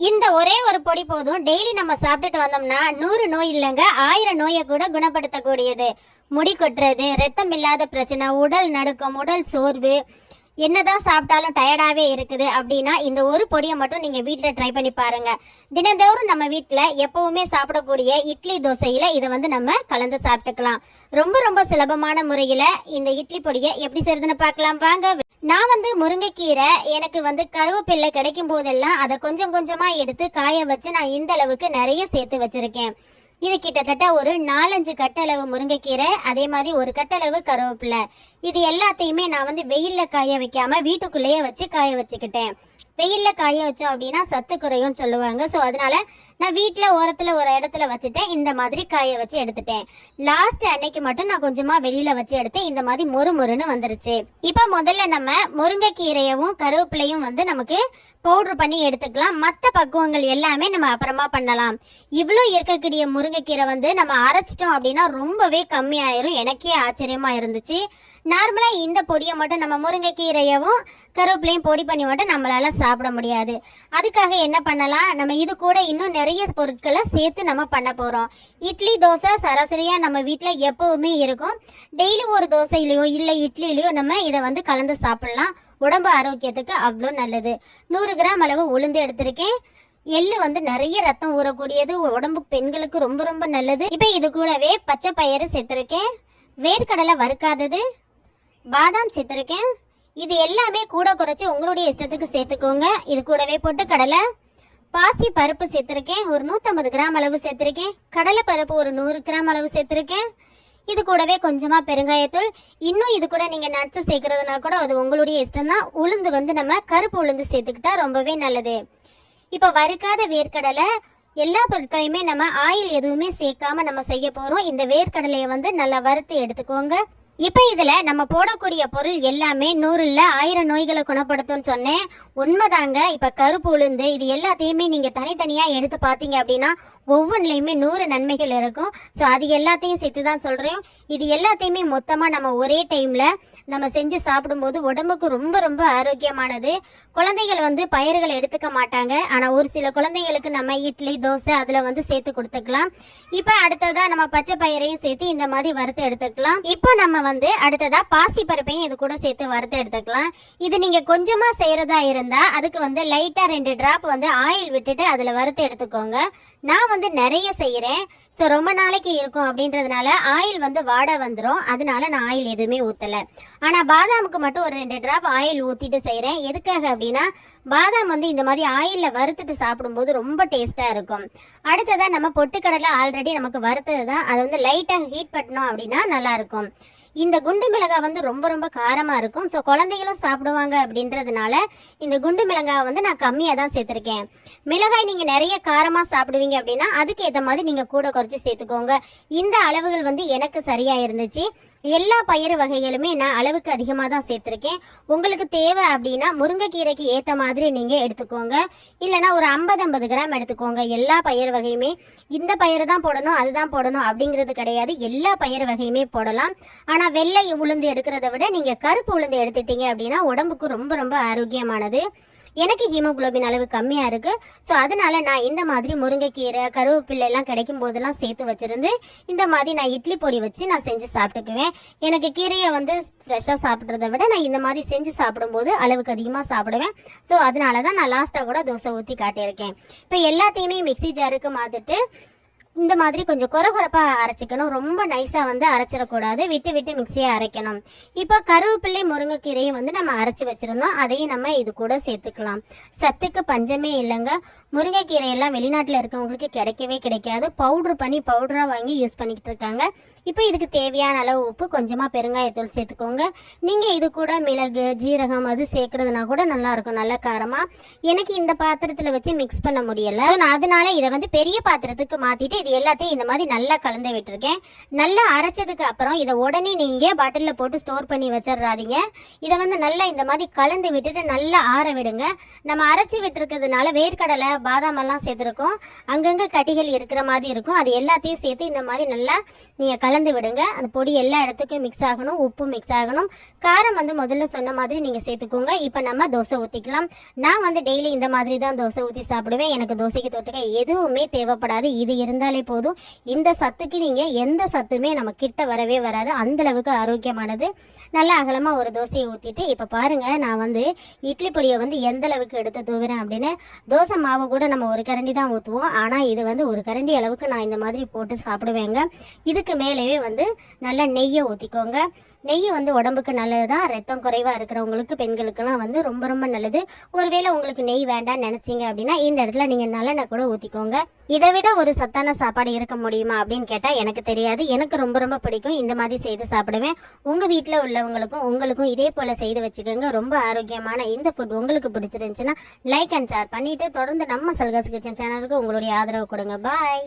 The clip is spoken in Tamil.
இந்த ஒரே ஒரு பொடி போதும். டெய்லி நம்ம சாப்பிட்டுட்டு வந்தோம்னா 100 நோய் இல்லைங்க 1000 நோயை கூட குணப்படுத்தக்கூடியது. முடி கொட்டுறது, ரத்தம் இல்லாத பிரச்சனை, உடல் நடுக்கம், உடல் சோர்வு, என்னதான் சாப்பிட்டாலும் டயர்டாவே இருக்குது அப்படின்னா இந்த ஒரு பொடியை மட்டும் நீங்க வீட்டுல ட்ரை பண்ணி பாருங்க. தினந்தோறும் நம்ம வீட்டுல எப்பவுமே சாப்பிடக்கூடிய இட்லி தோசையில இதை நம்ம கலந்து சாப்பிட்டுக்கலாம். ரொம்ப ரொம்ப சுலபமான முறையில இந்த இட்லி பொடியை எப்படி செய்யறதுன்னு பார்க்கலாம் வாங்க. நான் முருங்கைக்கீரை எனக்கு கருவேப்பிள்ளை கிடைக்கும் போதெல்லாம் அதை கொஞ்சம் கொஞ்சமா எடுத்து காய வச்சு நான் இந்த அளவுக்கு நிறைய சேர்த்து வச்சிருக்கேன். இது கிட்டத்தட்ட ஒரு 4-5 கட்டளவு முருங்கைக்கீரை, அதே மாதிரி ஒரு கட்டளவு கருவேப்பிலை. இது எல்லாத்தையுமே நான் வெயில்ல காய வைக்காம வீட்டுக்குள்ளேயே வச்சு காய வச்சுக்கிட்டேன். வெயில்ல காய வச்சோம் அப்படின்னா சத்து குறையும் சொல்லுவாங்க. ஸோ அதனால நான் வீட்டில் ஓரத்தில் ஒரு இடத்துல வச்சுட்டேன். இந்த மாதிரி காய வச்சு எடுத்துட்டேன். லாஸ்ட் அன்னைக்கு மட்டும் நான் கொஞ்சமா வெளியில வச்சு எடுத்தேன். இந்த மாதிரி மொறுன்னு வந்துருச்சு. இப்போ முதல்ல நம்ம முருங்கைக்கீரையவும் கருவேப்பிலையும் நமக்கு பவுடர் பண்ணி எடுத்துக்கலாம். மற்ற பக்குவங்கள் எல்லாமே நம்ம அப்புறமா பண்ணலாம். இவ்வளோ இருக்கக்கூடிய முருங்கைக்கீரை நம்ம அரைச்சிட்டோம் அப்படின்னா ரொம்பவே கம்மியாயிரும். எனக்கே ஆச்சரியமா இருந்துச்சு. நார்மலா இந்த பொடியை மட்டும் நம்ம முருங்கைக்கீரையவும் கருவேப்பிலையும் பொடி பண்ணி மட்டும் நம்மளால சாப்பிட முடியாது. அதுக்காக என்ன பண்ணலாம், நம்ம இது கூட இன்னும் நிறைய பொருட்களை சேர்த்து நம்ம பண்ண போறோம். இட்லி தோசை சராசரியா நம்ம வீட்டுல எப்பவுமே இருக்கும். டெய்லி ஒரு தோசையிலயோ இல்ல இட்லிலயோ நம்ம இதை கலந்து சாப்பிடலாம். உடம்பு ஆரோக்கியத்துக்கு அவ்வளோ நல்லது. 100 கிராம் அளவு உளுந்து எடுத்திருக்கேன். எள்ளு நிறைய ரத்தம் ஊறக்கூடியது, உடம்பு பெண்களுக்கு ரொம்ப ரொம்ப நல்லது. இப்ப இது கூடவே பச்சை பயிறு சேர்த்திருக்கேன், வேர்க்கடலை வறுக்காதது, பாதாம் சேர்த்திருக்கேன். இது எல்லாமே கூட குறைச்சி உங்களுடைய இஷ்டத்துக்கு சேர்த்துக்கோங்க. இது கூடவே போட்டு கடலை, பாசி பருப்பு சேர்த்திருக்கேன். ஒரு 150 கிராம் அளவு சேர்த்திருக்கேன். கடலை பருப்பு ஒரு 100 கிராம் அளவு சேர்த்திருக்கேன். இது கூடவே கொஞ்சமா பெருங்காயத்தூள். இன்னும் இது கூட நீங்க நட்ஸ் சேர்க்கறதுனா கூட அது உங்களுடைய இஷ்டம் தான். உளுந்து நம்ம கருப்பு உளுந்து சேர்த்துக்கிட்டா ரொம்பவே நல்லது. இப்ப வறுக்காத வேர்க்கடலை, எல்லா பொருட்களையுமே நம்ம ஆயில் எதுவுமே சேர்க்காம நம்ம செய்ய போறோம். இந்த வேர்க்கடலையை நல்லா வறுத்து எடுத்துக்கோங்க. இப்ப இதுல நம்ம போடக்கூடிய பொருள் எல்லாமே 100 இல்ல 1000 நோய்களை குணப்படுத்தும் சொன்னேன். உண்மைதாங்க. இப்ப கருப்பு உளுந்து இது எல்லாத்தையுமே நீங்க தனித்தனியா எடுத்து பாத்தீங்க அப்படின்னா ஒவ்வொன்றுலையுமே 100 நன்மைகள் இருக்கும். ஸோ அது எல்லாத்தையும் சேர்த்து தான் சொல்றேன். இது எல்லாத்தையுமே மொத்தமா நம்ம ஒரே டைம்ல நம்ம செஞ்சு சாப்பிடும்போது உடம்புக்கு ரொம்ப ரொம்ப ஆரோக்கியமானது. குழந்தைகள் பயிர்களை எடுத்துக்க மாட்டாங்க. ஆனா ஒரு சில குழந்தைகளுக்கு நம்ம இட்லி தோசை அதுல சேர்த்து கொடுத்துக்கலாம். இப்ப அடுத்ததா நம்ம பச்சை பயிரையும் சேர்த்து இந்த மாதிரி வறுத்து எடுத்துக்கலாம். இப்போ நம்ம அடுத்ததா பாசி பருப்பையும் இது கூட சேர்த்து வறுத்து எடுத்துக்கலாம். இது நீங்க கொஞ்சமா செய்யறதா இருந்தா அதுக்கு லைட்டா 2 டிராப் ஆயில் விட்டுட்டு அதுல வறுத்து எடுத்துக்கோங்க. நான் நிறைய செய்யறேன். ஸோ ரொம்ப நாளைக்கு இருக்கும் அப்படின்றதுனால ஆயில் வாட வந்துடும். அதனால நான் ஆயில் எதுவுமே ஊற்றலை. ஆனால் பாதாமுக்கு மட்டும் ஒரு 2 டிராப் ஆயில் ஊற்றிட்டு செய்கிறேன். எதுக்காக அப்படின்னா பாதாம் இந்த மாதிரி ஆயிலில் வறுத்துட்டு சாப்பிடும்போது ரொம்ப டேஸ்ட்டாக இருக்கும். அடுத்ததாக நம்ம பொட்டுக்கடலை ஆல்ரெடி நமக்கு வறுத்தது தான். அதை லைட்டாக ஹீட் பண்ணோம் அப்படின்னா நல்லாயிருக்கும். இந்த குண்டு மிளகாய் ரொம்ப ரொம்ப காரமாக இருக்கும். ஸோ குழந்தைகளும் சாப்பிடுவாங்க அப்படின்றதுனால இந்த குண்டு மிளகாய் நான் கம்மியாக தான் சேர்த்துருக்கேன். மிளகாய் நீங்கள் நிறைய காரமாக சாப்பிடுவீங்க அப்படின்னா அதுக்கு ஏற்ற மாதிரி நீங்கள் கூட குறைச்சி சேர்த்துக்கோங்க. இந்த அளவுகள் எனக்கு சரியாக இருந்துச்சு. எல்லா பயிறு வகைகளுமே நான் அளவுக்கு அதிகமாக தான் சேர்த்துருக்கேன். உங்களுக்கு தேவை அப்படின்னா முருங்கைக்கீரைக்கு ஏற்ற மாதிரி நீங்கள் எடுத்துக்கோங்க. இல்லைனா ஒரு 50 கிராம் எடுத்துக்கோங்க. எல்லா பயிறு வகையுமே இந்த பயிறு தான் போடணும் அதுதான் போடணும் அப்படிங்கிறது கிடையாது. எல்லா பயிறு வகையுமே போடலாம். ஆனால் வெள்ளை உளுந்து எடுக்கிறத விட நீங்கள் கருப்பு உளுந்து எடுத்துட்டீங்க அப்படின்னா உடம்புக்கு ரொம்ப ரொம்ப ஆரோக்கியமானது. எனக்கு ஹீமோகுளோபின் அளவு கம்மியாக இருக்குது. ஸோ அதனால நான் இந்த மாதிரி முருங்கைக்கீரை கருவேப்பிள்ளை எல்லாம் கிடைக்கும் போதெல்லாம் சேர்த்து வச்சுருந்து இந்த மாதிரி நான் இட்லி பொடி வச்சு நான் செஞ்சு சாப்பிட்டுக்குவேன். எனக்கு கீரையை ஃப்ரெஷ்ஷாக சாப்பிட்றத விட நான் இந்த மாதிரி செஞ்சு சாப்பிடும்போது அளவுக்கு அதிகமாக சாப்பிடுவேன். ஸோ அதனால தான் நான் லாஸ்ட்டாக கூட தோசை ஊற்றி காட்டியிருக்கேன். இப்போ எல்லாத்தையுமே மிக்சி ஜாருக்கு மாற்றிட்டு இந்த மாதிரி கொஞ்சம் குறகுறப்பாக அரைச்சிக்கணும். ரொம்ப நைஸாக அரைச்சிடக்கூடாது. விட்டு விட்டு மிக்சியை அரைக்கணும். இப்போ கருவேப்பிள்ளை முருங்கைக்கீரையும் நம்ம அரைச்சி வச்சுருந்தோம். அதையும் நம்ம இது கூட சேர்த்துக்கலாம். சத்துக்கு பஞ்சமே இல்லைங்க. முருங்கைக்கீரையெல்லாம் வெளிநாட்டில் இருக்கவங்களுக்கு கிடைக்கவே கிடைக்காது. பவுட்ரு பண்ணி பவுடராக வாங்கி யூஸ் பண்ணிக்கிட்டு இருக்காங்க. இப்போ இதுக்கு தேவையான அளவு உப்பு, கொஞ்சமாக பெருங்காயத்தூள் சேர்த்துக்கோங்க. நீங்கள் இது கூட மிளகு ஜீரகம் அது சேர்க்குறதுனா கூட நல்லாயிருக்கும், நல்ல காரமாக. எனக்கு இந்த பாத்திரத்தில் வச்சு மிக்ஸ் பண்ண முடியலை. நான் அதனால இதை பெரிய பாத்திரத்துக்கு மாற்றிட்டு இது எல்லாத்தையும் இந்த மாதிரி நல்லா கலந்து விட்டுருக்கேன். நல்லா அரைச்சதுக்கு அப்புறம் இதை உடனே நீங்கள் பாட்டிலில் போட்டு ஸ்டோர் பண்ணி வச்சிடறாதீங்க. இதை நல்லா இந்த மாதிரி கலந்து விட்டுட்டு நல்லா ஆற விடுங்க. நம்ம அரைச்சி விட்டுருக்கிறதுனால வேர்க்கடலை பாதாம் எல்லாம் சேர்த்துருக்கோம். அங்கங்கே கட்டிகள் இருக்கிற மாதிரி இருக்கும். அது எல்லாத்தையும் சேர்த்து இந்த மாதிரி நல்லா நீங்கள் கலந்து விடுங்க. அந்த பொடி எல்லா இடத்துக்கும் மிக்ஸ் ஆகணும், உப்பு மிக்ஸ் ஆகணும். காரம் வந்து முதல்ல சொன்ன மாதிரி நீங்கள் சேர்த்துக்கோங்க. இப்போ நம்ம தோசை ஊற்றிக்கலாம். நான் வந்து டெய்லி இந்த மாதிரி தான் தோசை ஊற்றி சாப்பிடுவேன். எனக்கு தோசைக்கு தொட்டுக்க எதுவுமே தேவைப்படாது. இது இருந்தாலே போதும். இந்த சத்துக்கு நீங்கள் எந்த சத்துமே நம்ம கிட்ட வரவே வராது. அந்தளவுக்கு ஆரோக்கியமானது. நல்லா அகலமாக ஒரு தோசையை ஊற்றிட்டு இப்போ பாருங்கள், நான் வந்து இட்லி பொடியை வந்து எந்த அளவுக்கு எடுத்து தூவுறேன் அப்படின்னு. தோசை மாவு கூட நம்ம ஒரு கரண்டி தான் ஊற்றுவோம். ஆனால் இது வந்து ஒரு கரண்டி அளவுக்கு நான் இந்த மாதிரி போட்டு சாப்பிடுவேங்க. இதுக்கு மேலேயே வந்து நல்லா நெய்யை ஊற்றிக்கோங்க. நெய் வந்து உடம்புக்கு நல்லது தான். ரத்தம் குறைவாக இருக்கிறவங்களுக்கு, பெண்களுக்கெல்லாம் வந்து ரொம்ப ரொம்ப நல்லது. ஒருவேளை உங்களுக்கு நெய் வேண்டாம்னு நினச்சிங்க அப்படின்னா இந்த இடத்துல நீங்கள் நல்லெண்ணெய் கூட ஊற்றிக்கோங்க. இதை விட ஒரு சத்தான சாப்பாடு இருக்க முடியுமா அப்படின்னு கேட்டால் எனக்கு தெரியாது. எனக்கு ரொம்ப ரொம்ப பிடிக்கும். இந்த மாதிரி செய்து சாப்பிடுவேன். உங்கள் வீட்டில் உள்ளவங்களுக்கும் உங்களுக்கும் இதே போல் செய்து வச்சுக்கோங்க. ரொம்ப ஆரோக்கியமான இந்த ஃபுட் உங்களுக்கு பிடிச்சிருந்துச்சுன்னா லைக் அண்ட் ஷேர் பண்ணிவிட்டு தொடர்ந்து நம்ம சல்காஸ் கிச்சன் சேனலுக்கு உங்களுடைய ஆதரவு கொடுங்க. பாய்.